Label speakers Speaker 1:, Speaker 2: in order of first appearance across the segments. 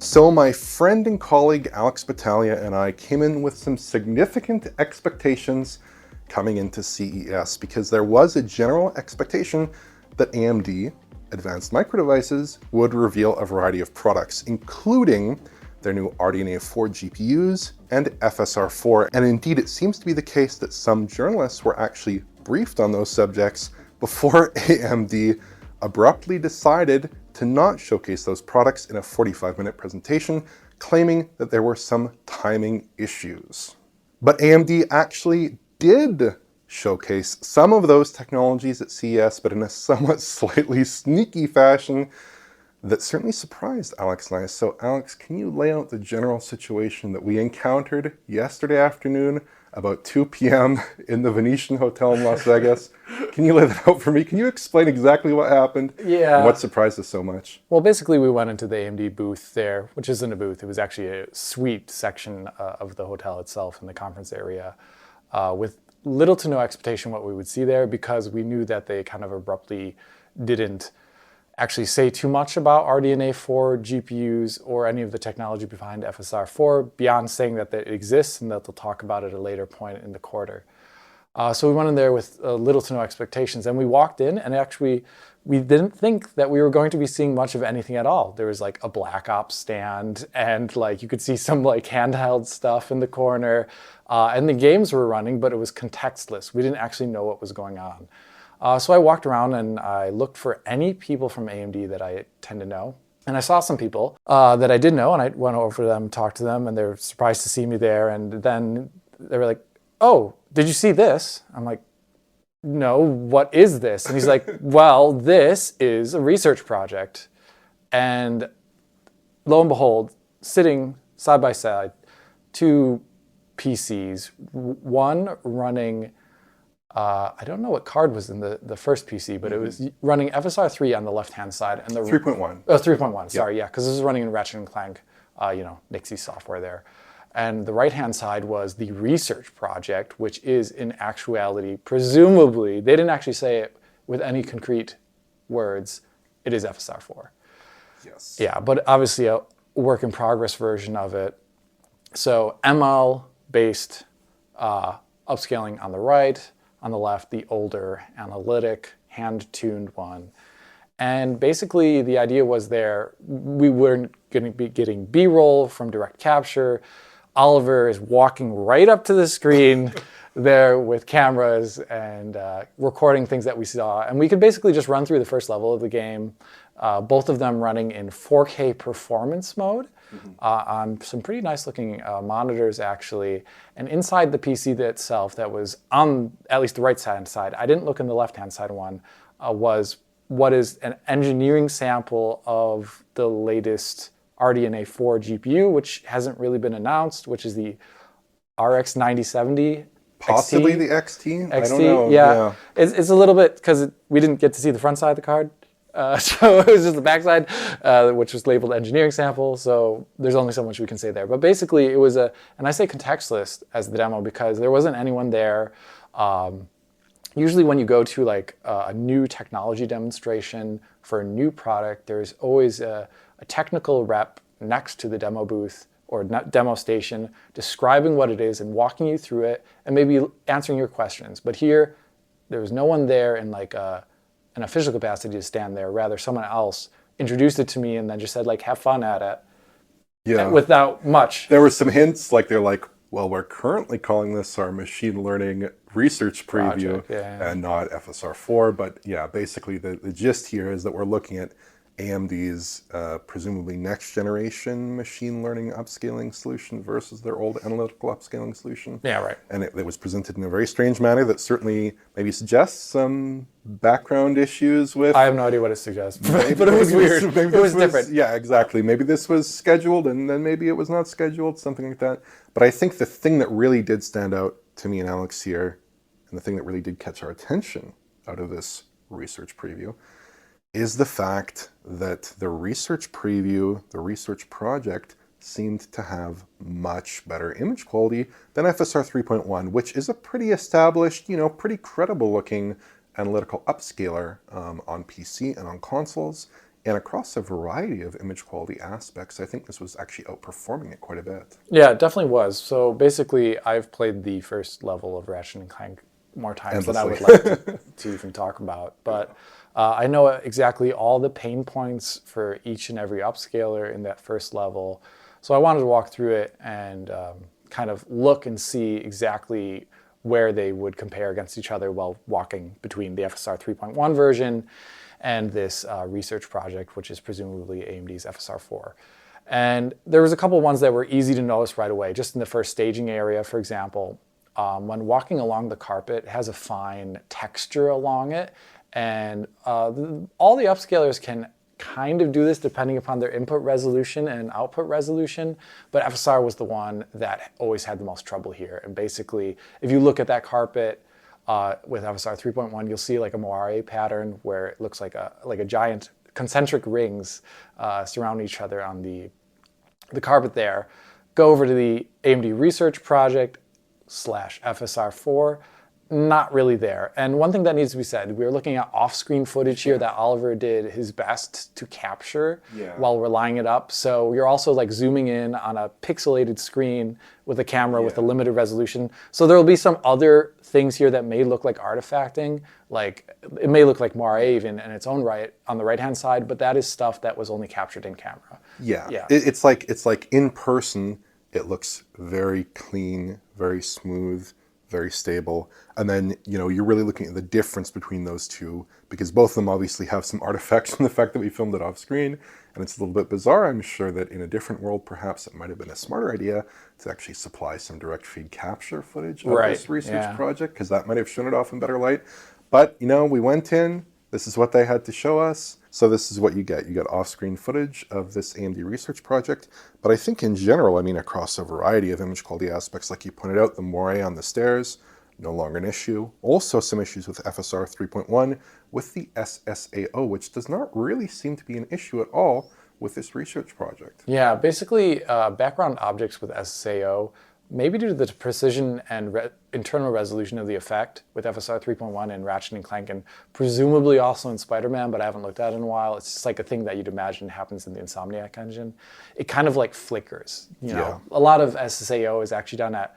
Speaker 1: So my friend and colleague Alex Battaglia and I came in with some significant expectations coming into CES because there was a general expectation that AMD, Advanced Micro Devices, would reveal a variety of products, including their new RDNA 4 GPUs and FSR 4. And indeed, it seems to be the case that some journalists were actually briefed on those subjects before AMD abruptly decided to not showcase those products in a 45-minute presentation, claiming that there were some timing issues. But AMD actually did showcase some of those technologies at CES, but in a somewhat slightly sneaky fashion that certainly surprised Alex and I. So Alex, can you lay out the general situation that we encountered yesterday afternoon about 2 p.m. in the Venetian Hotel in Las Vegas? Can you lay that out for me? Can you explain exactly what happened?
Speaker 2: Yeah.
Speaker 1: And what surprised us so much?
Speaker 2: Well, basically we went into the AMD booth there, which isn't a booth. It was actually a suite section of the hotel itself in the conference area with little to no expectation what we would see there, because we knew that they kind of abruptly didn't actually say too much about RDNA 4 GPUs or any of the technology behind FSR 4 beyond saying that it exists and that they'll talk about it at a later point in the quarter. So we went in there with little to no expectations, and we walked in and actually we didn't think that we were going to be seeing much of anything at all. There was like a Black Ops stand and like you could see some like handheld stuff in the corner and the games were running, but it was contextless. We didn't actually know what was going on. So I walked around and I looked for any people from AMD that I tend to know. And I saw some people that I did know, and I went over to them, talked to them, and they were surprised to see me there. And then they were like, "Oh, did you see this?" I'm like, "No, what is this?" And he's like, "Well, this is a research project." And lo and behold, sitting side by side, two PCs, one running I don't know what card was in the first PC, but it was running FSR 3 on the left-hand side. And the
Speaker 1: 3.1.
Speaker 2: Oh, 3.1, sorry, yeah, because this is running in Ratchet and Clank, Nixie software there. And the right-hand side was the research project, which is in actuality, presumably, they didn't actually say it with any concrete words, it is FSR 4.
Speaker 1: Yes.
Speaker 2: Yeah, but obviously a work-in-progress version of it. So ML-based upscaling on the right, on the left, the older analytic, hand-tuned one. And basically the idea was we weren't going to be getting B-roll from direct capture. Oliver is walking right up to the screen there with cameras and recording things that we saw. And we could basically just run through the first level of the game, both of them running in 4K performance mode. On some pretty nice looking monitors actually. And inside the PC itself that was on at least the right hand side, I didn't look in the left hand side one, was what is an engineering sample of the latest RDNA 4 GPU, which hasn't really been announced, which is the RX 9070.
Speaker 1: Possibly the XT? I don't
Speaker 2: XT,
Speaker 1: know.
Speaker 2: yeah. It's a little bit, because we didn't get to see the front side of the card. So it was just the backside, which was labeled engineering sample. So there's only so much we can say there. But basically it was and I say contextless as the demo because there wasn't anyone there. Usually when you go to like a new technology demonstration for a new product, there's always a technical rep next to the demo booth or demo station describing what it is and walking you through it and maybe answering your questions. But here, there was no one there in like an official capacity to stand there. Rather, someone else introduced it to me and then just said, like, have fun at it.
Speaker 1: Yeah.
Speaker 2: Without much.
Speaker 1: There were some hints, like they're like, well, we're currently calling this our machine learning research preview and not FSR 4. But yeah, basically the gist here is that we're looking at AMD's presumably next generation machine learning upscaling solution versus their old analytical upscaling solution.
Speaker 2: Yeah, right.
Speaker 1: And it was presented in a very strange manner that certainly maybe suggests some background issues with...
Speaker 2: I have no idea what it suggests, but it was weird. It was different.
Speaker 1: Yeah, exactly. Maybe this was scheduled and then maybe it was not scheduled, something like that. But I think the thing that really did stand out to me and Alex here, and the thing that really did catch our attention out of this research preview, is the fact that the research preview, the research project, seemed to have much better image quality than FSR 3.1, which is a pretty established, pretty credible looking analytical upscaler on PC and on consoles. And across a variety of image quality aspects, I think this was actually outperforming it quite a bit.
Speaker 2: Yeah, it definitely was. So basically, I've played the first level of Ratchet and Clank more times than I would like to even talk about. But I know exactly all the pain points for each and every upscaler in that first level. So I wanted to walk through it and kind of look and see exactly where they would compare against each other while walking between the FSR 3.1 version and this research project, which is presumably AMD's FSR 4. And there was a couple ones that were easy to notice right away. Just in the first staging area, for example, when walking along the carpet, it has a fine texture along it. And all the upscalers can kind of do this depending upon their input resolution and output resolution, but FSR was the one that always had the most trouble here. And basically, if you look at that carpet with FSR 3.1, you'll see like a moire pattern where it looks like a giant concentric rings surrounding each other on the carpet there. Go over to the AMD research project / FSR 4. Not really there. And one thing that needs to be said, we were looking at off-screen footage here that Oliver did his best to capture while we're lining it up. So you're also like zooming in on a pixelated screen with a camera with a limited resolution. So there will be some other things here that may look like artifacting, like it may look like moire even in its own right on the right-hand side, but that is stuff that was only captured in camera.
Speaker 1: Yeah. It's like in person, it looks very clean, very smooth, very stable. And then, you're really looking at the difference between those two, because both of them obviously have some artifacts from the fact that we filmed it off screen. And it's a little bit bizarre. I'm sure that in a different world, perhaps it might have been a smarter idea to actually supply some direct feed capture footage of this research project, because that might have shown it off in better light. But, we went in, this is what they had to show us. So this is what you get. You get off-screen footage of this AMD research project. But I think in general, across a variety of image quality aspects, like you pointed out, the moire on the stairs, no longer an issue. Also some issues with FSR 3.1 with the SSAO, which does not really seem to be an issue at all with this research project.
Speaker 2: Yeah, basically background objects with SSAO, maybe due to the precision and internal resolution of the effect with FSR 3.1 and Ratchet and Clank, and presumably also in Spider-Man, but I haven't looked at it in a while. It's just like a thing that you'd imagine happens in the Insomniac engine. It kind of like flickers. A lot of SSAO is actually done at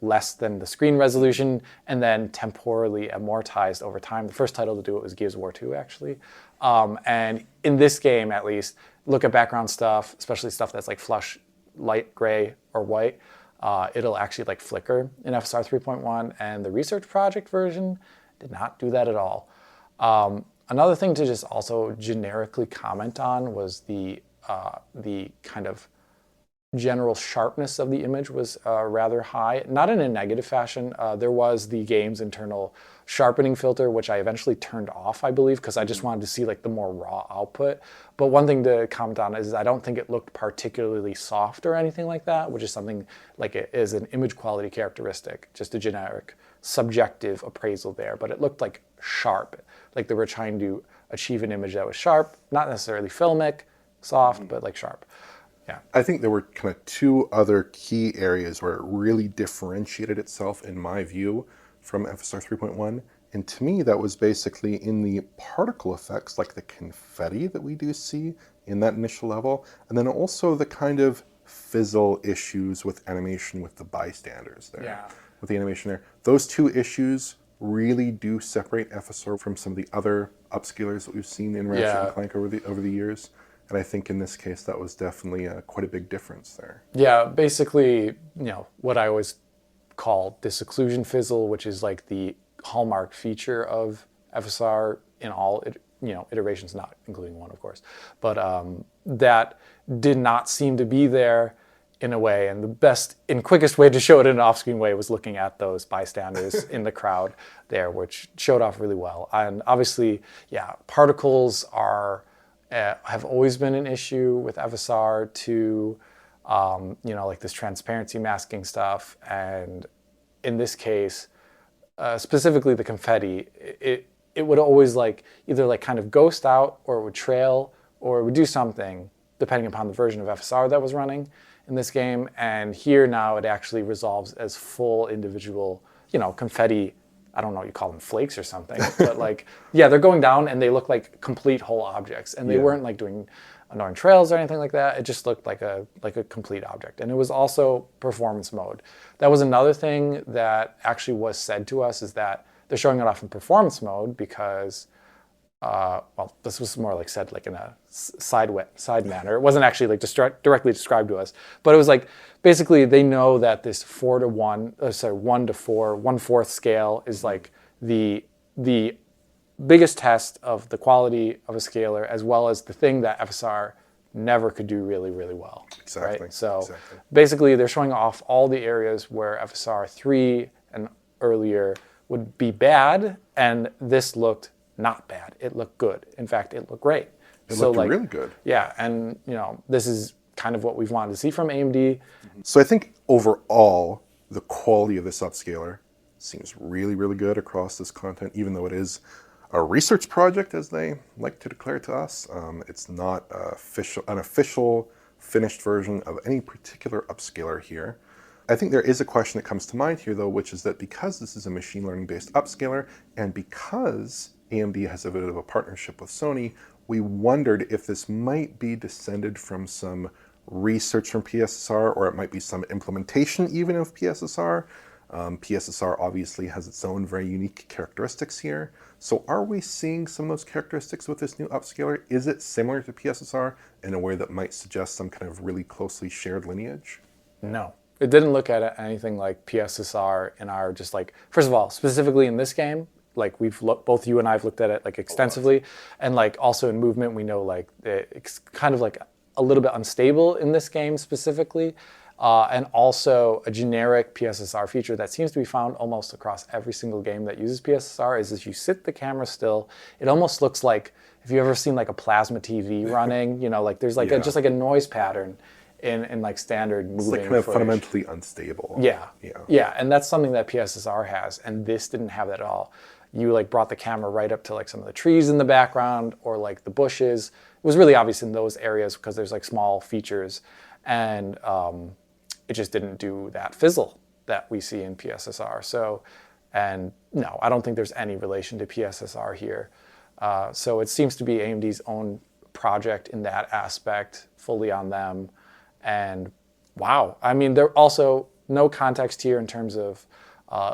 Speaker 2: less than the screen resolution and then temporally amortized over time. The first title to do it was Gears of War 2, actually. And in this game, at least, look at background stuff, especially stuff that's like flush, light gray or white. It'll actually like flicker in FSR 3.1, and the research project version did not do that at all. Another thing to just also generically comment on was the kind of general sharpness of the image was rather high, not in a negative fashion. There was the game's internal sharpening filter, which I eventually turned off, I believe, because I just wanted to see like the more raw output. But one thing to comment on is I don't think it looked particularly soft or anything like that, which is something like it is an image quality characteristic, just a generic subjective appraisal there. But it looked like sharp, like they were trying to achieve an image that was sharp, not necessarily filmic, soft, but like sharp. Yeah.
Speaker 1: I think there were kind of two other key areas where it really differentiated itself, in my view, from FSR 3.1. And to me, that was basically in the particle effects, like the confetti that we do see in that initial level, and then also the kind of fizzle issues with animation with the bystanders there.
Speaker 2: Yeah.
Speaker 1: With the animation there. Those two issues really do separate FSR from some of the other upscalers that we've seen in Ratchet and Clank over the years. And I think in this case, that was definitely quite a big difference there.
Speaker 2: Yeah, basically, what I always call disocclusion fizzle, which is like the hallmark feature of FSR in all iterations, not including one, of course. But that did not seem to be there in a way. And the best and quickest way to show it in an off-screen way was looking at those bystanders in the crowd there, which showed off really well. And obviously, particles have always been an issue with FSR to, like this transparency masking stuff. And in this case, specifically the confetti, it would always either kind of ghost out, or it would trail, or it would do something depending upon the version of FSR that was running in this game. And here now it actually resolves as full individual, confetti I don't know, you call them flakes or something, but like, yeah, they're going down and they look like complete whole objects, and they weren't like doing annoying trails or anything like that. It just looked like a complete object, and it was also performance mode. That was another thing that actually was said to us, is that they're showing it off in performance mode because, well, this was more like said like in a side manner. It wasn't actually like directly described to us, but it was like basically they know that this 1:4, 1/4 scale is like the biggest test of the quality of a scaler, as well as the thing that FSR never could do really, really well.
Speaker 1: Exactly.
Speaker 2: Right? So
Speaker 1: exactly.
Speaker 2: basically they're showing off all the areas where FSR 3 and earlier would be bad, and this looked not bad. It looked good. In fact, it looked great.
Speaker 1: It looked really good.
Speaker 2: Yeah, and this is kind of what we've wanted to see from AMD.
Speaker 1: So I think overall, the quality of this upscaler seems really, really good across this content, even though it is a research project, as they like to declare to us. It's not an official finished version of any particular upscaler here. I think there is a question that comes to mind here, though, which is that because this is a machine learning based upscaler, and because AMD has a bit of a partnership with Sony, we wondered if this might be descended from some research from PSSR, or it might be some implementation even of PSSR. PSSR obviously has its own very unique characteristics here. So are we seeing some of those characteristics with this new upscaler? Is it similar to PSSR in a way that might suggest some kind of really closely shared lineage?
Speaker 2: No. It didn't look at it anything like PSSR in our just like, first of all, specifically in this game, like both you and I have looked at it like extensively, and like also in movement, we know like it's kind of like a little bit unstable in this game specifically. And also a generic PSSR feature that seems to be found almost across every single game that uses PSSR is if you sit the camera still, it almost looks like, if you've ever seen like a plasma TV running, like there's like just like a noise pattern in like standard moving
Speaker 1: footage. It's like kind of
Speaker 2: footage.
Speaker 1: fundamentally unstable.
Speaker 2: Yeah, and that's something that PSSR has, and this didn't have that at all. You like brought the camera right up to like some of the trees in the background or like the bushes. It was really obvious in those areas because there's like small features, and it just didn't do that fizzle that we see in PSSR. So, and no, I don't think there's any relation to PSSR here. So it seems to be AMD's own project in that aspect, fully on them. And wow, I mean, there also no context here in terms of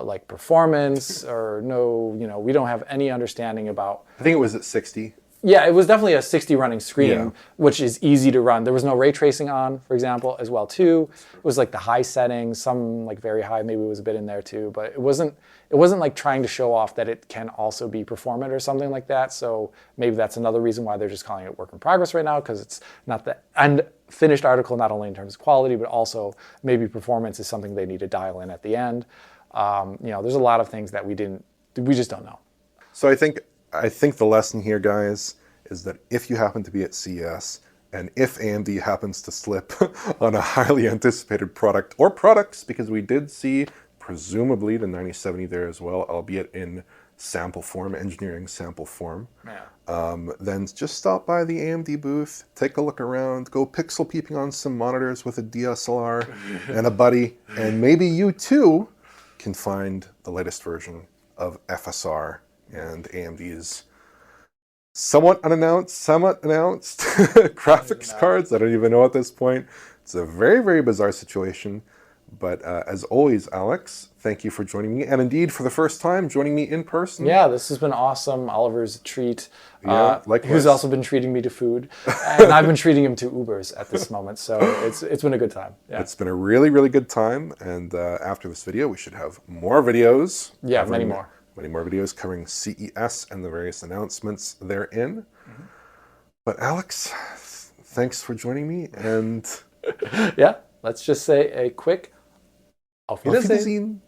Speaker 2: like performance or no, we don't have any understanding about.
Speaker 1: I think it was at 60.
Speaker 2: Yeah, it was definitely a 60 running screen, which is easy to run. There was no ray tracing on, for example, as well too. It was like the high settings, some like very high, maybe it was a bit in there too, but it wasn't like trying to show off that it can also be performant or something like that. So maybe that's another reason why they're just calling it work in progress right now, because it's not the end finished article, not only in terms of quality, but also maybe performance is something they need to dial in at the end. There's a lot of things that we just don't know.
Speaker 1: So I think the lesson here, guys, is that if you happen to be at CES, and if AMD happens to slip on a highly anticipated product or products, because we did see presumably the 9070 there as well, albeit in sample form, engineering sample form, then just stop by the AMD booth, take a look around, go pixel peeping on some monitors with a DSLR and a buddy, and maybe you too can find the latest version of FSR and AMD's somewhat announced graphics cards. I don't even know at this point. It's a very, very bizarre situation. But as always, Alex, thank you for joining me. And indeed, for the first time, joining me in person.
Speaker 2: Yeah, this has been awesome. Oliver's a treat.
Speaker 1: Likewise.
Speaker 2: Who's also been treating me to food. And I've been treating him to Ubers at this moment. So it's been a good time. Yeah.
Speaker 1: It's been a really, really good time. And after this video, we should have more videos.
Speaker 2: Yeah, many more.
Speaker 1: Many more videos covering CES and the various announcements therein. Mm-hmm. But Alex, thanks for joining me. And
Speaker 2: yeah, let's just say a quick Auf Wiedersehen.